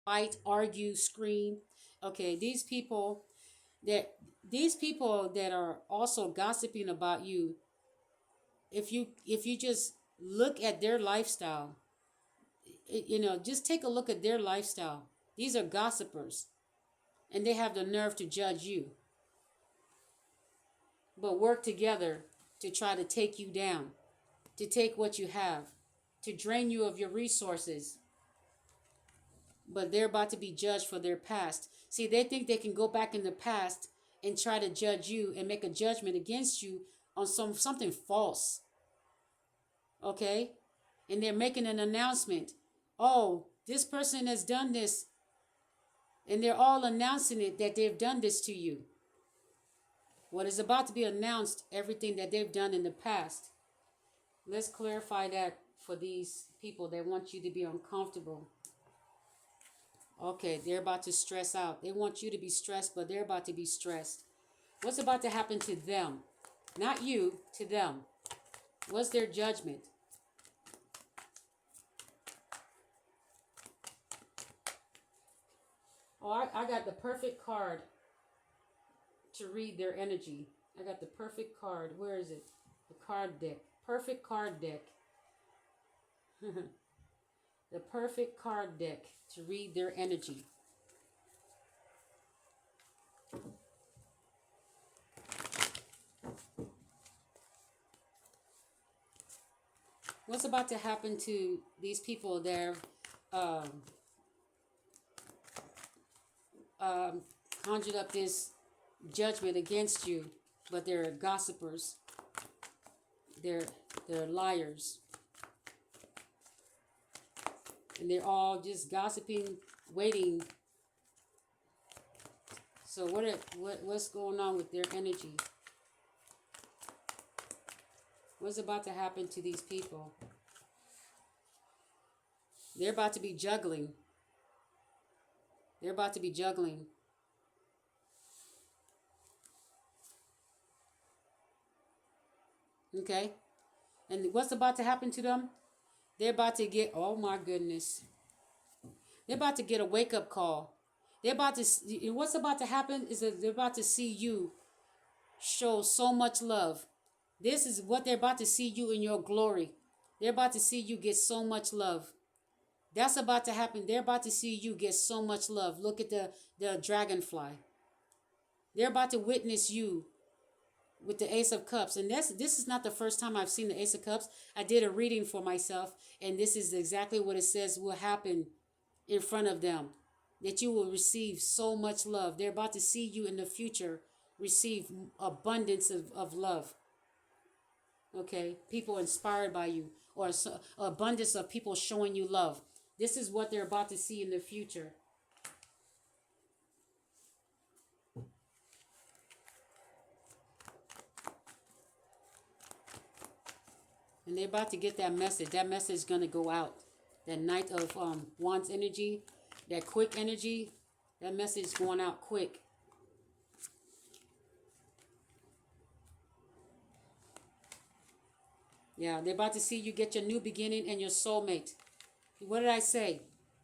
fight, argue, scream. Okay, that these people that are also gossiping about you, if you just look at their lifestyle, just take a look at their lifestyle. These are gossipers, and they have the nerve to judge you, but work together to try to take you down, to take what you have, to drain you of your resources. But they're about to be judged for their past. See, they think they can go back in the past and try to judge you and make a judgment against you on something false. Okay? And they're making an announcement. Oh, this person has done this. And they're all announcing it that they've done this to you. What is about to be announced, everything that they've done in the past. Let's clarify that for these people that want you to be uncomfortable. Okay, they're about to stress out. They want you to be stressed, but they're about to be stressed. What's about to happen to them? Not you, to them. What's their judgment? Oh, I got the perfect card to read their energy. I got the perfect card. Where is it? The card deck. Perfect card deck. The perfect card deck to read their energy. What's about to happen to these people that conjured up this judgment against you, but they're gossipers. They're liars. And they're all just gossiping, waiting. So what's going on with their energy? What's about to happen to these people? They're about to be juggling. They're about to be juggling. Okay? And what's about to happen to them? They're about to get, oh my goodness. They're about to get a wake-up call. What's about to happen is that they're about to see you show so much love. This is what they're about to see you in your glory. They're about to see you get so much love. That's about to happen. They're about to see you get so much love. Look at the dragonfly. They're about to witness you with the Ace of Cups. And this is not the first time I've seen the Ace of Cups. I did a reading for myself, and this is exactly what it says will happen in front of them. That you will receive so much love. They're about to see you in the future receive abundance of love. Okay? People inspired by you, or abundance of people showing you love. This is what they're about to see in the future. And they're about to get that message. That message is going to go out. That Knight of Wands energy, that quick energy, that message is going out quick. Yeah, they're about to see you get your new beginning and your soulmate. What did I say?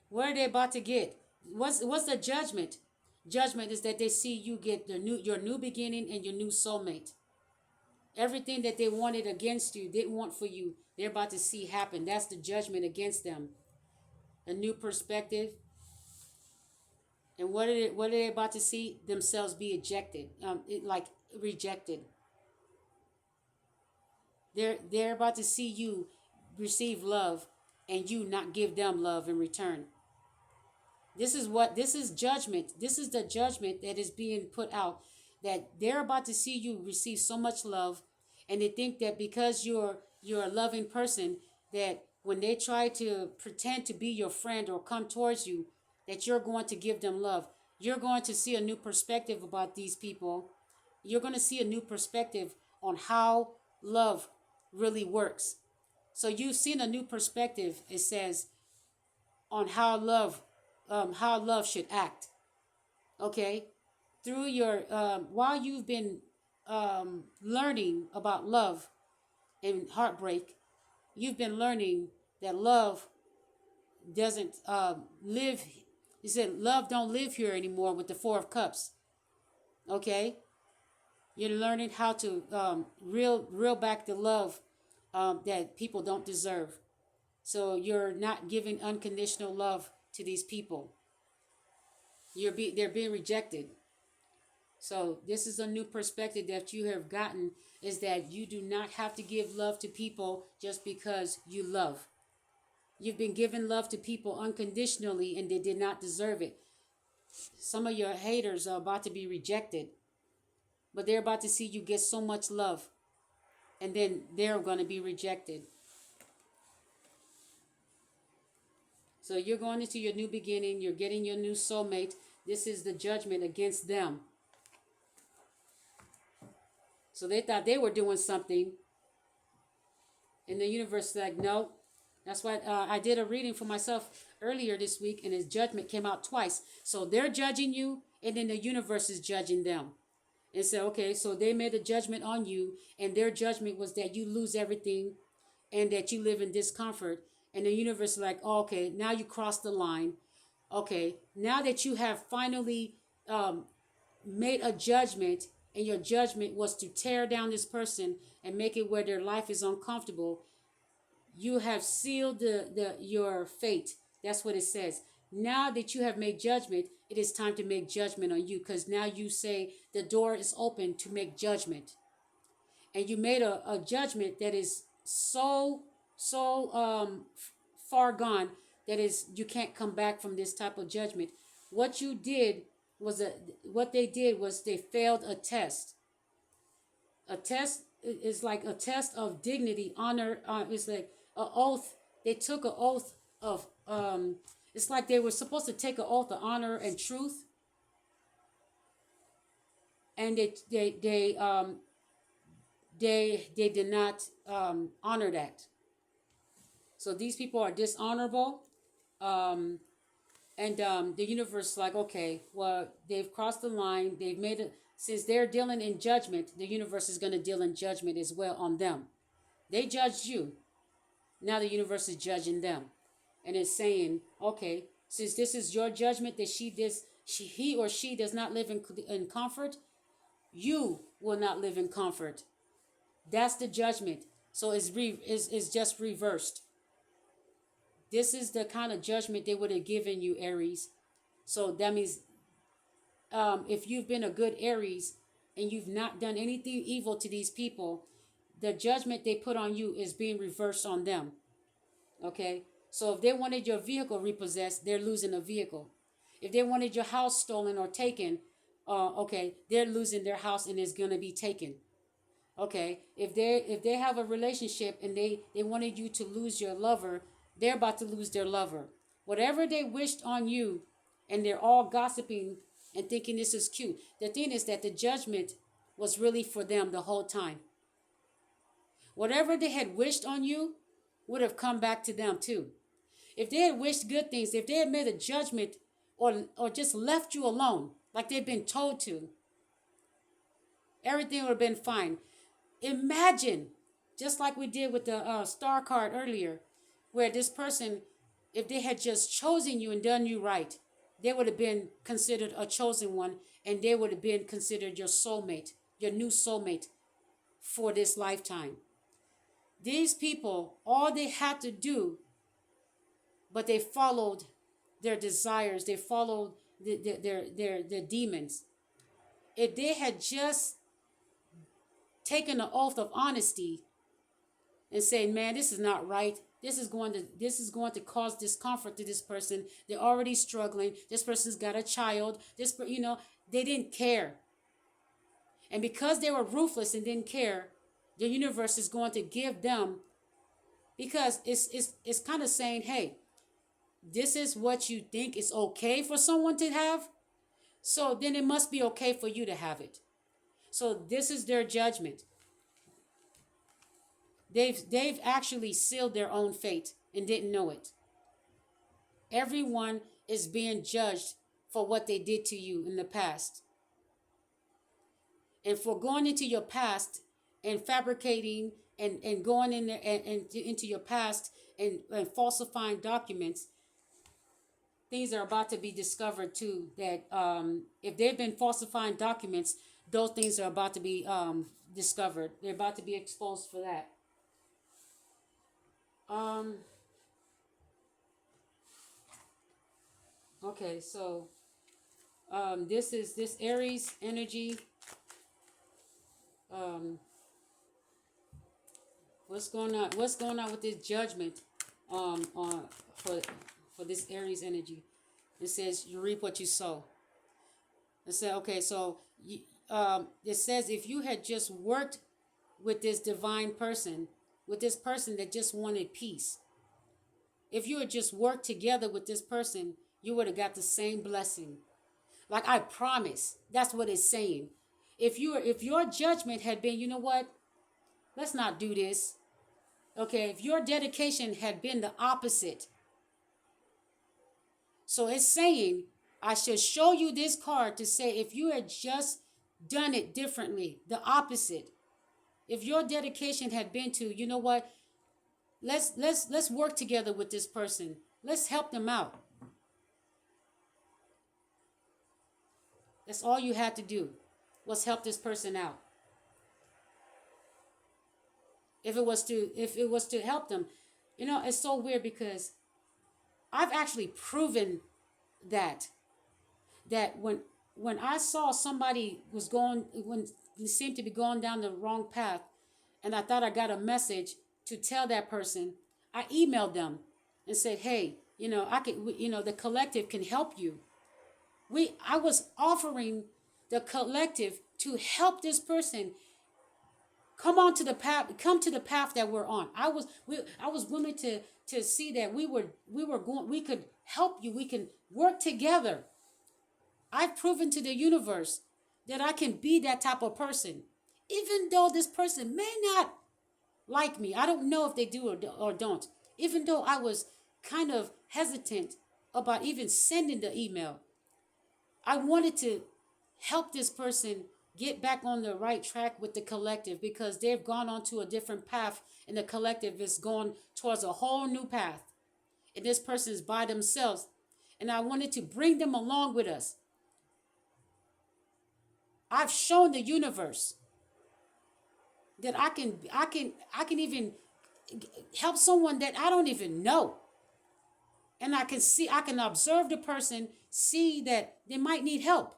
What are they about to get? What's the judgment? Judgment is that they see you get your new beginning and your new soulmate. Everything that they wanted against you, didn't want for you, they're about to see happen. That's the judgment against them. A new perspective. And what are they about to see? Themselves be ejected, rejected. They're about to see you receive love and you not give them love in return. This is judgment. This is the judgment that is being put out, that they're about to see you receive so much love, and they think that because you're a loving person, that when they try to pretend to be your friend or come towards you, that you're going to give them love. You're going to see a new perspective about these people. You're going to see a new perspective on how love really works. So you've seen a new perspective, it says, on how love should act. Okay, through your while you've been learning about love and heartbreak, you've been learning that love doesn't live He said, love don't live here anymore with the Four of Cups. Okay? You're learning how to reel back the love that people don't deserve. So you're not giving unconditional love to these people. They're being rejected. So this is a new perspective that you have gotten, is that you do not have to give love to people just because you love. You've been giving love to people unconditionally and they did not deserve it. Some of your haters are about to be rejected, but they're about to see you get so much love and then they're going to be rejected. So you're going into your new beginning, you're getting your new soulmate. This is the judgment against them. So they thought they were doing something, and the universe is like, no. That's why I did a reading for myself earlier this week, and his judgment came out twice. So they're judging you, and then the universe is judging them. And so, okay, so they made a judgment on you, and their judgment was that you lose everything and that you live in discomfort. And the universe is like, oh, okay, now you crossed the line. Okay, now that you have finally made a judgment, and your judgment was to tear down this person and make it where their life is uncomfortable, you have sealed your fate. That's what it says. Now that you have made judgment, it is time to make judgment on you, because now you say the door is open to make judgment. And you made a judgment that is so far gone that is you can't come back from this type of judgment. What you did was what they did was they failed a test. A test is like a test of dignity, honor. It's like an oath. They took an oath of. It's like they were supposed to take an oath of honor and truth, and they did not honor that. So these people are dishonorable, and the universe is like, okay, well, they've crossed the line. They've made it. Since they're dealing in judgment, the universe is going to deal in judgment as well on them. They judged you. Now the universe is judging them, and it's saying, okay, since this is your judgment that he or she does not live in comfort, you will not live in comfort. That's the judgment. So it's just reversed. This is the kind of judgment they would have given you, Aries. So that means if you've been a good Aries and you've not done anything evil to these people, the judgment they put on you is being reversed on them. Okay? So if they wanted your vehicle repossessed, they're losing a vehicle. If they wanted your house stolen or taken, okay, they're losing their house and it's going to be taken. Okay, if they have a relationship and they wanted you to lose your lover, they're about to lose their lover. Whatever they wished on you, and they're all gossiping and thinking this is cute. The thing is that the judgment was really for them the whole time. Whatever they had wished on you would have come back to them too. If they had wished good things, if they had made a judgment or just left you alone like they've been told to, everything would have been fine. Imagine, just like we did with the star card earlier, where this person, if they had just chosen you and done you right, they would have been considered a chosen one, and they would have been considered your soulmate, your new soulmate for this lifetime. These people, all they had to do, but they followed their desires, they followed their demons. If they had just taken an oath of honesty and saying, man, this is not right. This is going to cause discomfort to this person. They're already struggling. This person's got a child. They didn't care. And because they were ruthless and didn't care, the universe is going to give them, because it's kind of saying, hey, this is what you think is okay for someone to have, so then it must be okay for you to have it. So this is their judgment. They've actually sealed their own fate and didn't know it. Everyone is being judged for what they did to you in the past. And for going into your past and fabricating and going in there and into your past and falsifying documents, things are about to be discovered too. That if they've been falsifying documents, those things are about to be discovered. They're about to be exposed for that. Um, okay, so this is this Aries energy. Um, what's going on? What's going on with this judgment? On for this Aries energy, it says you reap what you sow. It said okay, so it says if you had just worked with this divine person, with this person that just wanted peace, if you had just worked together with this person, you would have got the same blessing. Like I promise, that's what it's saying. If your judgment had been, you know what, let's not do this. Okay, if your dedication had been the opposite, so it's saying I should show you this card to say if you had just done it differently, the opposite. If your dedication had been to, you know what, let's work together with this person. Let's help them out. That's all you had to do was help this person out. If it was to help them, it's so weird because I've actually proven that that when I saw somebody was going when they seemed to be going down the wrong path, and I thought I got a message to tell that person, I emailed them and said, hey, I could, the collective can help you. I was offering the collective to help this person come to the path that we're on. I was willing to see that we could help you. We can work together. I've proven to the universe that I can be that type of person, even though this person may not like me. I don't know if they do or don't. Even though I was kind of hesitant about even sending the email, I wanted to help this person get back on the right track with the collective because they've gone onto a different path and the collective is going towards a whole new path. And this person is by themselves. And I wanted to bring them along with us. I've shown the universe that I can even help someone that I don't even know. And I can observe the person, see that they might need help.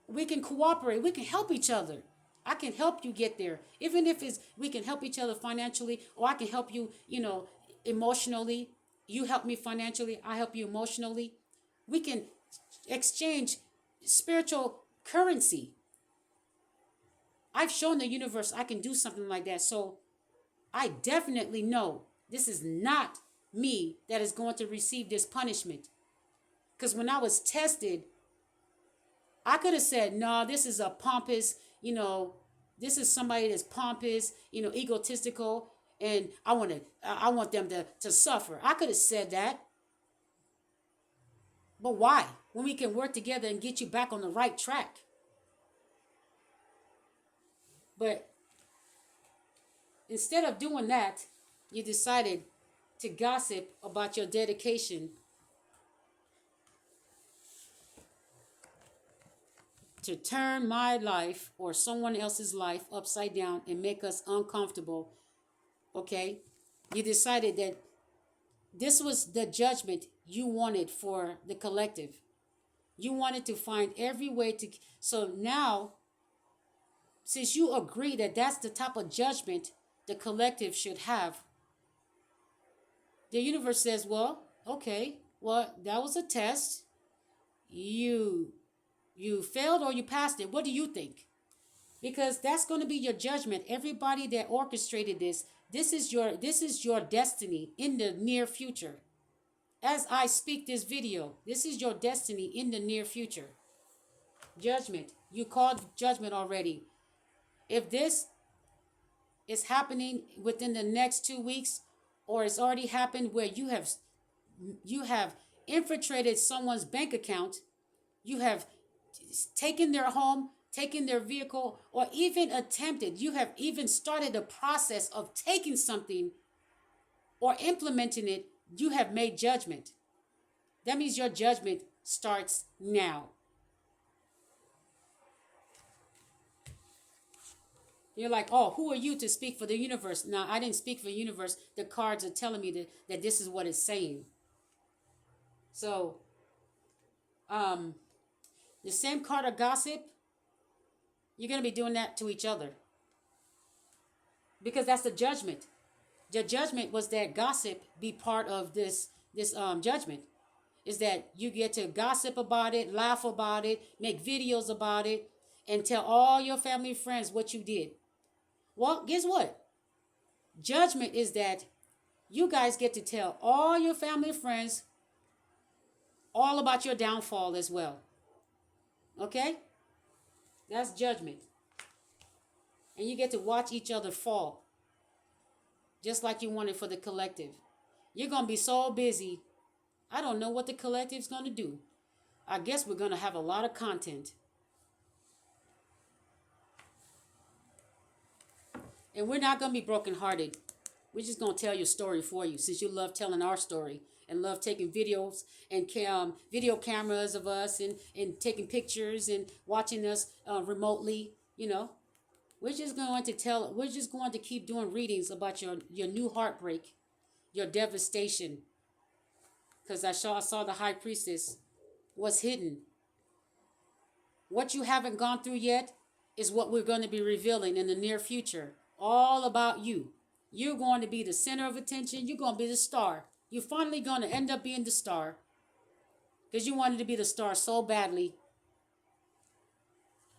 We can cooperate. We can help each other. I can help you get there. Even if we can help each other financially, or I can help you, emotionally. You help me financially, I help you emotionally. We can exchange spiritual currency. I've shown the universe I can do something like that. So I definitely know this is not me that is going to receive this punishment. Because when I was tested, I could have said, no, this is a pompous, this is somebody that's pompous, egotistical, and I want them to suffer. I could have said that. But why? When we can work together and get you back on the right track. But instead of doing that, you decided to gossip about your dedication to turn my life or someone else's life upside down and make us uncomfortable. Okay? You decided that this was the judgment you wanted for the collective. You wanted to find every way to. So now, since you agree that that's the type of judgment the collective should have, the universe says, well, okay, well, that was a test. You failed or you passed it. What do you think? Because that's going to be your judgment. Everybody that orchestrated this is your destiny in the near future. As I speak this video, this is your destiny in the near future. Judgment. You called judgment already. If this is happening within the next 2 weeks, or it's already happened where you have infiltrated someone's bank account, you have taken their home, taken their vehicle, or even attempted, you have even started the process of taking something or implementing it, you have made judgment. That means your judgment starts now. You're like, oh, who are you to speak for the universe? Now, I didn't speak for the universe. The cards are telling me that this is what it's saying. So, um, the same card of gossip, you're going to be doing that to each other because that's the judgment. The judgment was that gossip be part of this judgment. Is that you get to gossip about it, laugh about it, make videos about it, and tell all your family and friends what you did. Well, guess what? Judgment is that you guys get to tell all your family and friends all about your downfall as well. Okay? That's judgment. And you get to watch each other fall, just like you wanted for the collective. You're going to be so busy. I don't know what the collective's going to do. I guess we're going to have a lot of content. And we're not going to be brokenhearted. We're just going to tell your story for you, since you love telling our story and love taking videos and video cameras of us and taking pictures and watching us remotely. We're just going to we're just going to keep doing readings about your new heartbreak, your devastation. Because I saw the high priestess was hidden. What you haven't gone through yet is what we're going to be revealing in the near future. All about you. You're going to be the center of attention. You're going to be the star. You're finally going to end up being the star. Because you wanted to be the star so badly.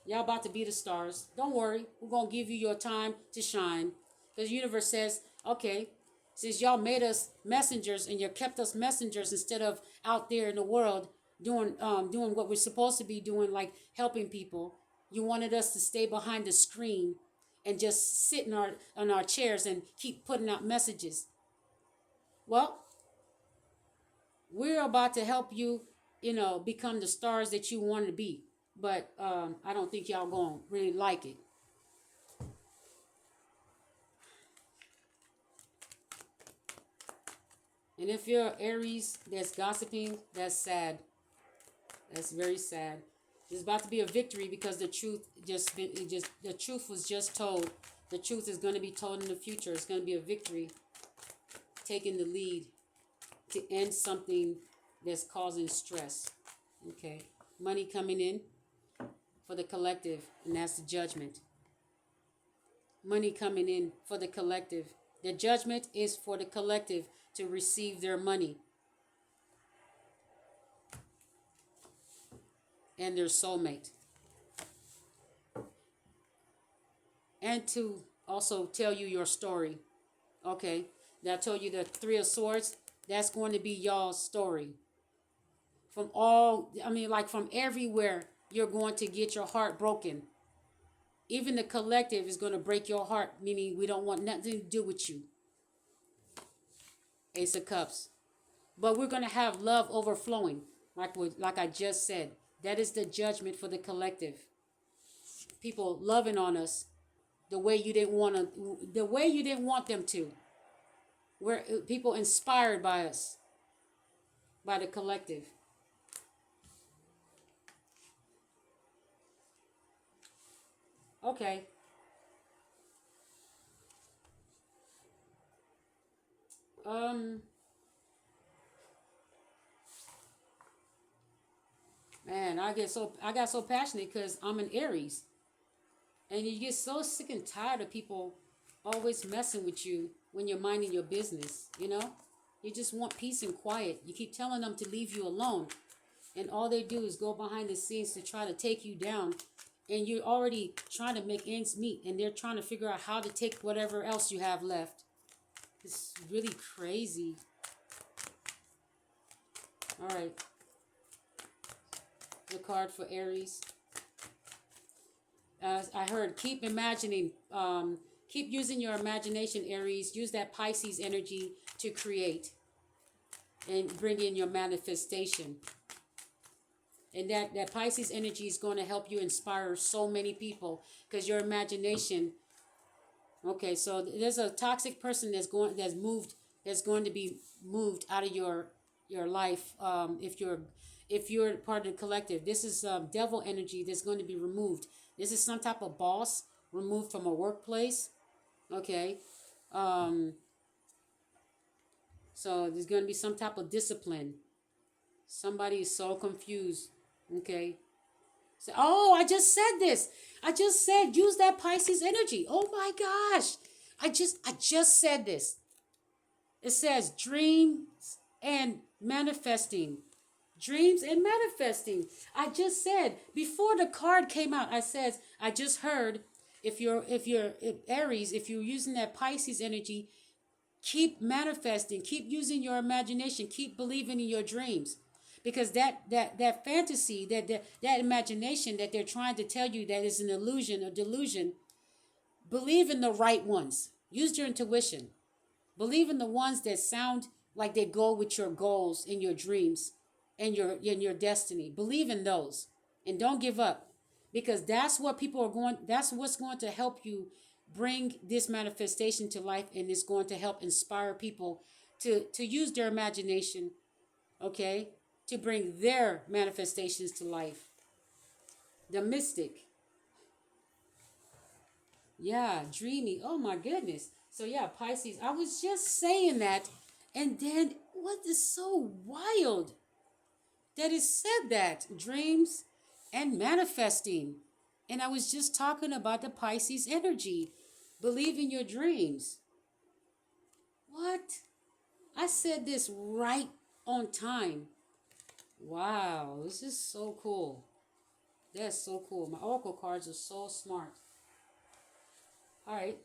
Y'all about to be the stars. Don't worry. We're going to give you your time to shine. Because the universe says, okay, since y'all made us messengers and you kept us messengers instead of out there in the world doing what we're supposed to be doing, like helping people, you wanted us to stay behind the screen and just sit in our chairs and keep putting out messages. Well, we're about to help you, become the stars that you want to be. But I don't think y'all gonna really like it. And if you're Aries that's gossiping, that's sad. That's very sad. There's about to be a victory because the truth the truth was just told. The truth is going to be told in the future. It's going to be a victory, taking the lead to end something that's causing stress. Okay, money coming in for the collective, and that's the judgment. Money coming in for the collective. The judgment is for the collective to receive their money and their soulmate. And to also tell you your story. Okay, that I told you the Three of Swords, that's going to be y'all's story. From everywhere, you're going to get your heart broken. Even the collective is going to break your heart, meaning we don't want nothing to do with you. Ace of Cups. But we're going to have love overflowing, like I just said. That is the judgment for the collective. People loving on us the way you didn't want them to. We're people inspired by us, by the collective. Okay. Man, I got so passionate because I'm an Aries. And you get so sick and tired of people always messing with you when you're minding your business, You just want peace and quiet. You keep telling them to leave you alone. And all they do is go behind the scenes to try to take you down. And you're already trying to make ends meet. And they're trying to figure out how to take whatever else you have left. It's really crazy. All right. The card for Aries. I heard keep imagining, keep using your imagination, Aries. Use that Pisces energy to create and bring in your manifestation. And that Pisces energy is going to help you inspire so many people because your imagination. Okay, so there's a toxic person that's going to be moved out of your your life. If you're part of the collective, this is devil energy that's going to be removed. This is some type of boss removed from a workplace. Okay. Um, so there's going to be some type of discipline. Somebody is so confused. Okay. So, oh, I just said this. I just said use that Pisces energy. Oh my gosh. I just said this. It says dreams and manifesting. Dreams and manifesting. I just said before the card came out, I just heard if Aries, if you're using that Pisces energy, keep manifesting, keep using your imagination, keep believing in your dreams. Because that fantasy, that imagination that they're trying to tell you that is an illusion or delusion, believe in the right ones. Use your intuition. Believe in the ones that sound like they go with your goals and your dreams and your destiny. Believe in those and don't give up, because that's what's going to help you bring this manifestation to life, and it's going to help inspire people to use their imagination, okay, to bring their manifestations to life. The mystic. Yeah, dreamy. Oh my goodness. So yeah, Pisces. I was just saying that, and then what is so wild that it said that dreams and manifesting, and I was just talking about the Pisces energy. Believe in your dreams. What? I said this right on time. Wow, this is so cool. That's so cool. My oracle cards are so smart. All right.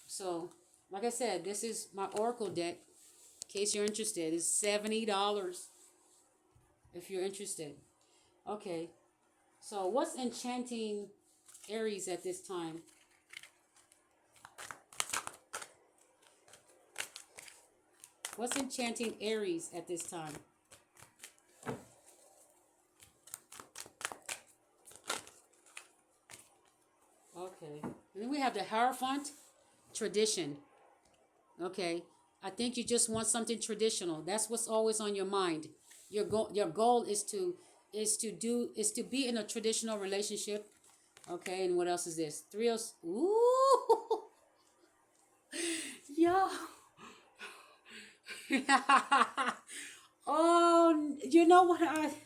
So, like I said, this is my Oracle deck. In case you're interested, it's $70 if you're interested. Okay. So, what's enchanting Aries at this time? What's enchanting Aries at this time? Okay. And then we have the Hierophant, tradition. Okay. I think you just want something traditional. That's what's always on your mind. Your goal is to be in a traditional relationship. Okay, and what else is this? Three of ooh, yo. Oh, you know what?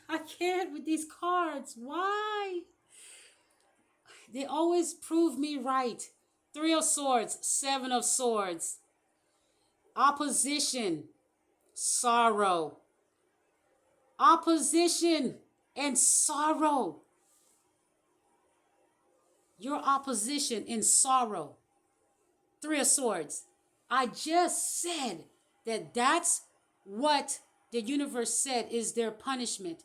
I can't with these cards. Why? They always prove me right. Three of Swords, Seven of Swords, opposition, sorrow, opposition, and sorrow. Your opposition and sorrow. Three of Swords. I just said that's what the universe said is their punishment.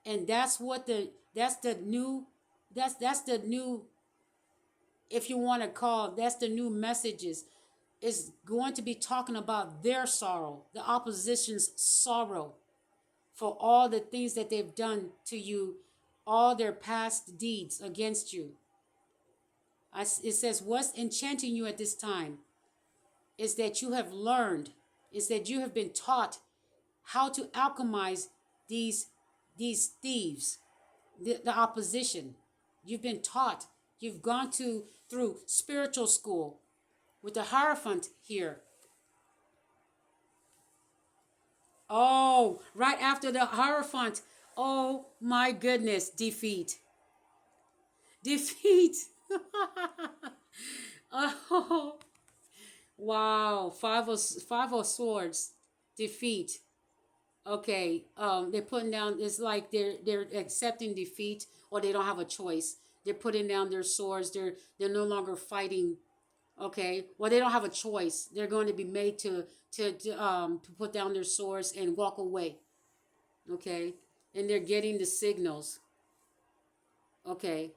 And that's the new, if you want to call, that's the new messages, is going to be talking about their sorrow, the opposition's sorrow, for all the things that they've done to you, all their past deeds against you. It says, what's enchanting you at this time is that you have learned, is that you have been taught how to alchemize these thieves, the opposition. You've been taught. You've gone through spiritual school with the Hierophant here. Oh, right after the Hierophant. Oh my goodness, defeat. Defeat. Oh, wow. Five of Swords. Defeat. Okay, they're putting down. It's like they're accepting defeat, or they don't have a choice. They're putting down their swords. They're no longer fighting. Okay, well, they don't have a choice. They're going to be made to put down their swords and walk away. Okay, and they're getting the signals. Okay,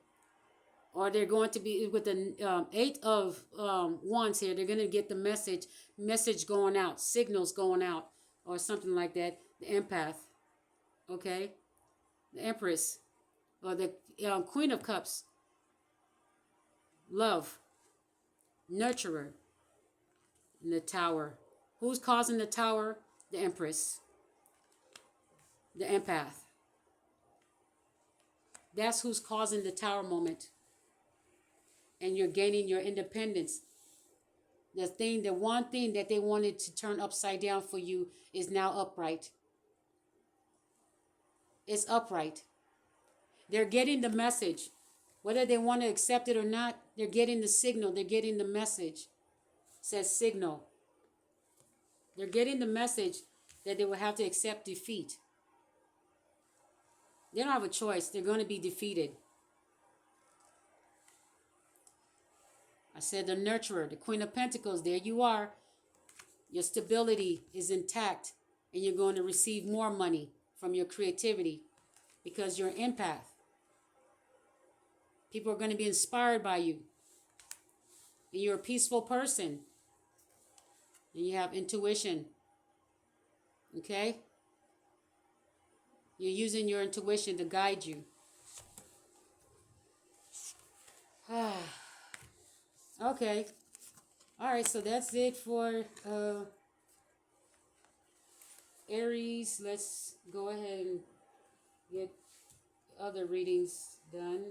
or they're going to be with the eight of wands here. They're going to get the message going out, signals going out, or something like that. The empath. Okay, the Empress, or the Queen of Cups, love, nurturer, and the Tower. Who's causing the Tower? The Empress. The empath. That's who's causing the tower moment. And you're gaining your independence. The one thing that they wanted to turn upside down for you is now upright. It's upright. They're getting the message. Whether they want to accept it or not, they're getting the signal. They're getting the message. It says signal. They're getting the message that they will have to accept defeat. They don't have a choice. They're going to be defeated. I said the nurturer, the Queen of Pentacles, there you are. Your stability is intact, and you're going to receive more money from your creativity because you're an empath. People are going to be inspired by you. And you're a peaceful person. And you have intuition. Okay? You're using your intuition to guide you. Okay. All right, so that's it for Aries. Let's go ahead and get other readings done.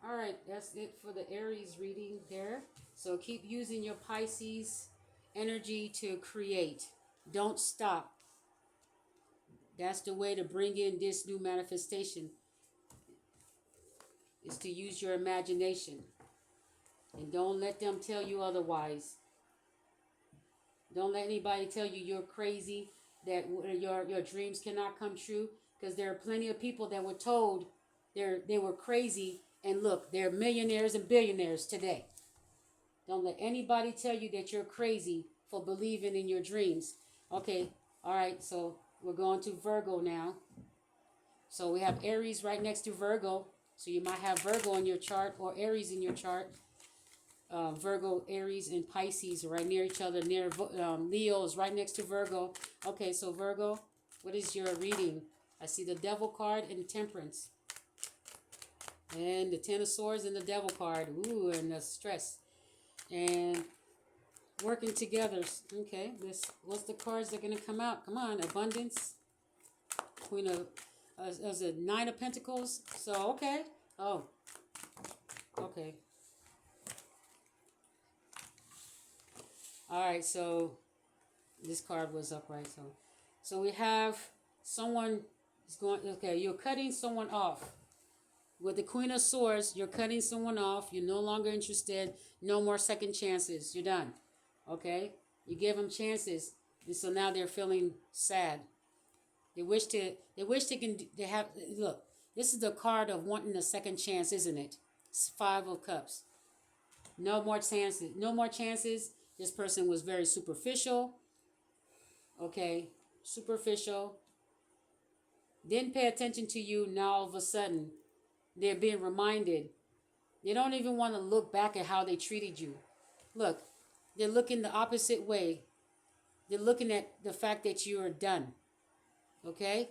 All right, that's it for the Aries reading there. So keep using your Pisces energy to create. Don't stop. That's the way to bring in this new manifestation, is to use your imagination. And don't let them tell you otherwise. Don't let anybody tell you you're crazy, that your dreams cannot come true, because there are plenty of people that were told they were crazy, and look, they're millionaires and billionaires today. Don't let anybody tell you that you're crazy for believing in your dreams. Okay, all right, so we're going to Virgo now. So we have Aries right next to Virgo. So you might have Virgo in your chart or Aries in your chart. Virgo, Aries, and Pisces are right near each other. Leo is right next to Virgo. Okay, so Virgo, what is your reading? I see the Devil card and Temperance. And the Ten of Swords and the Devil card. Ooh, and the stress. And working together. Okay, what's the cards that are going to come out? Come on, Abundance. Queen of, is it Nine of Pentacles? So, okay. Oh, okay. All right, so this card was upright. So we have someone is going, okay, you're cutting someone off. With the Queen of Swords, you're cutting someone off. You're no longer interested. No more second chances. You're done. Okay? You give them chances. And so now they're feeling sad. They wish they have, look, this is the card of wanting a second chance, isn't it? It's Five of Cups. No more chances. No more chances. This person was very superficial. Okay? Superficial. Didn't pay attention to you. Now all of a sudden, they're being reminded. They don't even want to look back at how they treated you. Look, they're looking the opposite way. They're looking at the fact that you are done. Okay?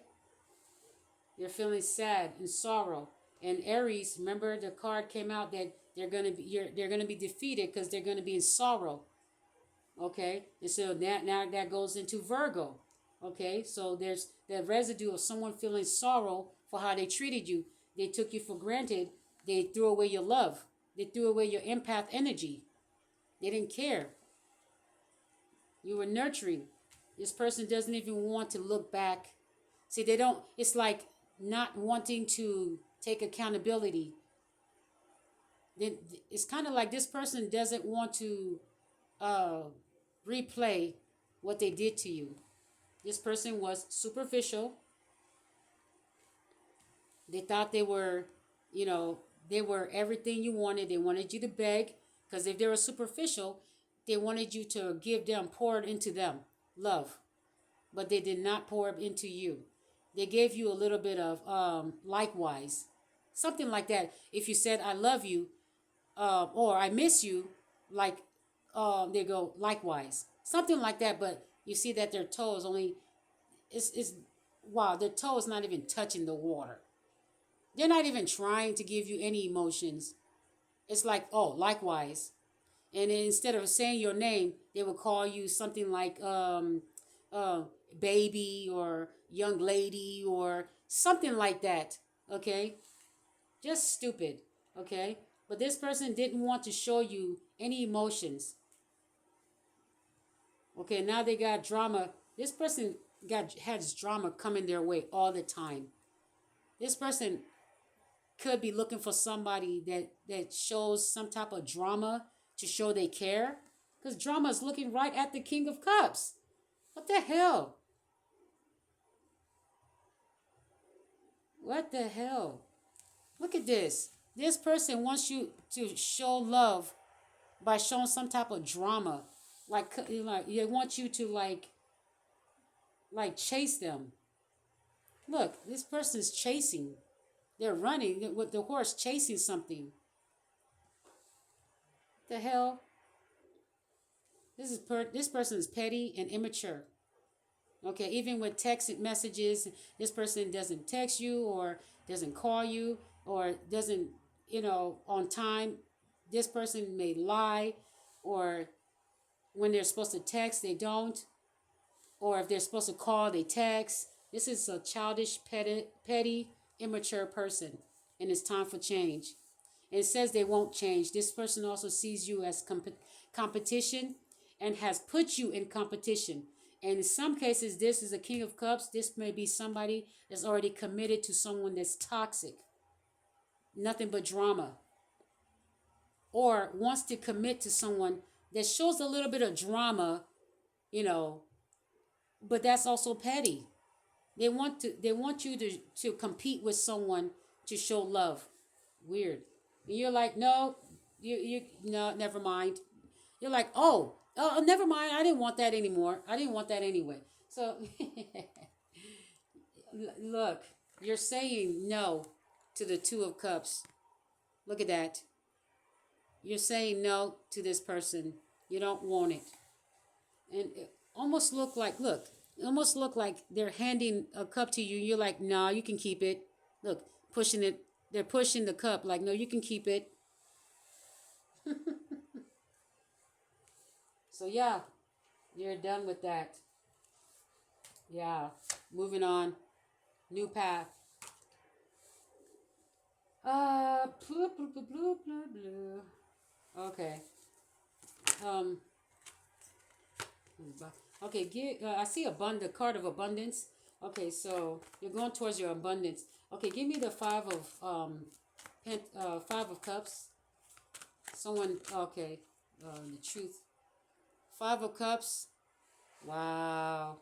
They're feeling sad and sorrow. And Aries, remember the card came out that they're gonna be defeated because they're gonna be in sorrow. Okay? And so now that goes into Virgo. Okay? So there's the residue of someone feeling sorrow for how they treated you. They took you for granted. They threw away your love. They threw away your empath energy. They didn't care. You were nurturing. This person doesn't even want to look back. See, they don't, it's like not wanting to take accountability. It's kind of like this person doesn't want to replay what they did to you. This person was superficial. They thought they were, they were everything you wanted. They wanted you to beg, because if they were superficial, they wanted you to give them, pour it into them, love. But they did not pour it into you. They gave you a little bit of likewise, something like that. If you said, I love you, or I miss you, like they go, likewise. Something like that, but you see that their toe is only, wow, their toe is not even touching the water. They're not even trying to give you any emotions. It's like, oh, likewise. And then instead of saying your name, they will call you something like uh, baby or young lady or something like that. Okay, just stupid. Okay, but this person didn't want to show you any emotions. Okay, now they got drama. This person got has drama coming their way all the time. This person could be looking for somebody that shows some type of drama to show they care. Because drama is looking right at the King of Cups. What the hell? What the hell? Look at this. This person wants you to show love by showing some type of drama. Like they want you to chase them. Look, this person's chasing. They're running with the horse chasing something. The hell? This person is petty and immature. Okay, even with text messages, this person doesn't text you or doesn't call you or doesn't, on time. This person may lie, or when they're supposed to text, they don't, or if they're supposed to call, they text. This is a childish, petty, immature person, and it's time for change. And it says they won't change. This person also sees you as competition and has put you in competition. And in some cases, this is a King of Cups. This may be somebody that's already committed to someone that's toxic, nothing but drama, or wants to commit to someone that shows a little bit of drama, you know, but that's also petty. They want you to compete with someone to show love. Weird. And you're like, no, you no, never mind. You're like, oh, never mind. I didn't want that anymore. I didn't want that anyway. So look, you're saying no to the Two of Cups. Look at that. You're saying no to this person. You don't want it. And it almost look like they're handing a cup to you. You're like, no, you can keep it. Look, pushing it. They're pushing the cup like, no, you can keep it. So yeah, you're done with that. Yeah, moving on. New path. Blue, blue, blue, blue, blue, blue. Okay. Um. Okay. I see the card of abundance. Okay, so you're going towards your abundance. Okay, give me the five of cups. Someone. Okay. The truth. Five of cups. Wow.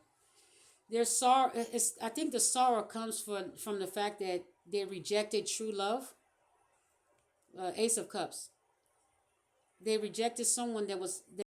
Their sorrow. I think the sorrow comes from the fact that they rejected true love. Ace of cups. They rejected someone that was